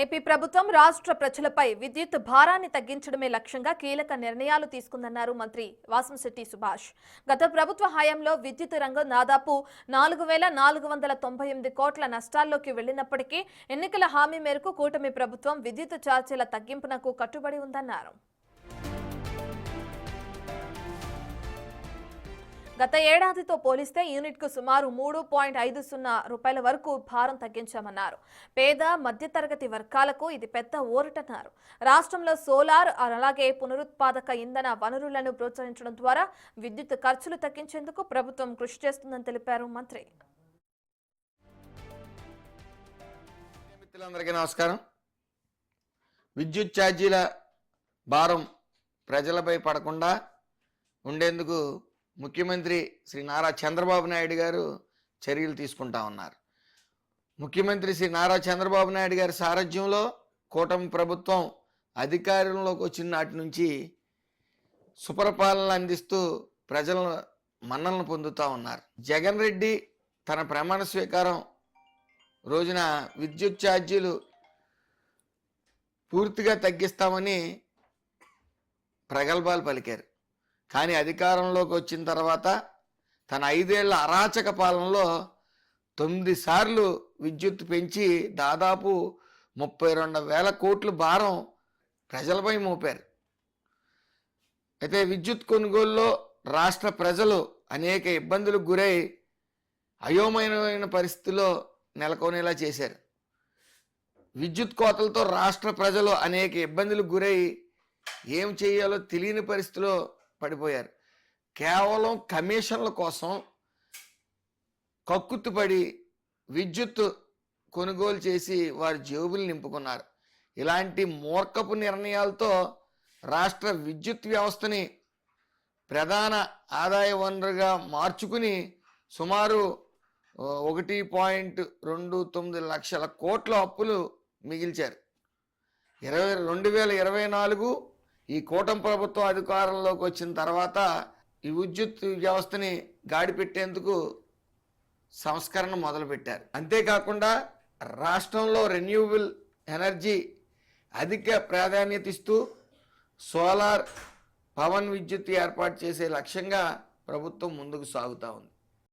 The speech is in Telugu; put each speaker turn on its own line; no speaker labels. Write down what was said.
ఏపీ ప్రభుత్వం రాష్ట్ర ప్రజలపై విద్యుత్ భారాన్ని తగ్గించడమే లక్ష్యంగా కీలక నిర్ణయాలు తీసుకుందన్నారు మంత్రి వాసంశెట్టి సుభాష్. గత ప్రభుత్వ హయాంలో విద్యుత్ రంగం దాదాపు 4,498 కోట్ల నష్టాల్లోకి వెళ్లినప్పటికీ ఎన్నికల హామీ మేరకు కూటమి ప్రభుత్వం విద్యుత్ ఛార్జీల తగ్గింపునకు కట్టుబడి ఉందన్నారు. గత ఏడాదితో పోలిస్తే యూనిట్కు సుమారు 3.50 రూపాయల వరకు భారం తగ్గించామన్నారు. పేద మధ్యతరగతి వర్గాలకు ఇది పెద్ద ఊరటన్నారు. రాష్ట్రంలో సోలార్ అలాగే పునరుత్పాదక ఇంధన వనరులను ప్రోత్సహించడం ద్వారా విద్యుత్ ఖర్చులు తగ్గించేందుకు ప్రభుత్వం కృషి చేస్తుందని తెలిపారు మంత్రి.
మిత్రులందరికీ నమస్కారం. విద్యుత్ ఛార్జీల భారం ప్రజలపై పడకుండా ఉండేందుకు ముఖ్యమంత్రి శ్రీ నారా చంద్రబాబు నాయుడు గారు చర్యలు తీసుకుంటా ఉన్నారు. ముఖ్యమంత్రి శ్రీ నారా చంద్రబాబు నాయుడు గారి సారథ్యంలో కూటమి ప్రభుత్వం అధికారంలోకి వచ్చిన నాటి నుంచి సుపరిపాలన అందిస్తూ ప్రజల మన్నలను పొందుతూ ఉన్నారు. జగన్ రెడ్డి తన ప్రమాణ స్వీకారం రోజున విద్యుత్ ఛార్జీలు పూర్తిగా తగ్గిస్తామని ప్రగల్భాలు పలికారు. కానీ అధికారంలోకి వచ్చిన తర్వాత తన 5 ఏళ్ల అరాచక పాలనలో 9 సార్లు విద్యుత్ పెంచి దాదాపు 32,000 కోట్ల భారం ప్రజలపై మోపారు. అయితే విద్యుత్ కొనుగోలులో రాష్ట్ర ప్రజలు అనేక ఇబ్బందులకు గురై అయోమయమైన పరిస్థితిలో నెలకొనేలా చేశారు. విద్యుత్ కోతలతో రాష్ట్ర ప్రజలు అనేక ఇబ్బందులకు గురై ఏం చేయాలో తెలియని పరిస్థితిలో పడిపోయారు. కేవలం కమిషన్ల కోసం కక్కుతుపడి విద్యుత్ కొనుగోలు చేసి వారి జేబులు నింపుకున్నారు. ఇలాంటి మూర్ఖపు నిర్ణయాలతో రాష్ట్ర విద్యుత్ వ్యవస్థని ప్రధాన ఆదాయ వనరుగా మార్చుకుని సుమారు 1.29 లక్షల కోట్ల అప్పులు మిగిల్చారు. 2024 ఈ కూటమి ప్రభుత్వం అధికారంలోకి వచ్చిన తర్వాత ఈ విద్యుత్ వ్యవస్థని గాడిపెట్టేందుకు సంస్కరణ మొదలుపెట్టారు. అంతేకాకుండా రాష్ట్రంలో రెన్యూవబుల్ ఎనర్జీ అధిక ప్రాధాన్యత ఇస్తూ సోలార్ పవన్ విద్యుత్ ఏర్పాటు చేసే లక్ష్యంగా ప్రభుత్వం ముందుకు సాగుతూ ఉంది.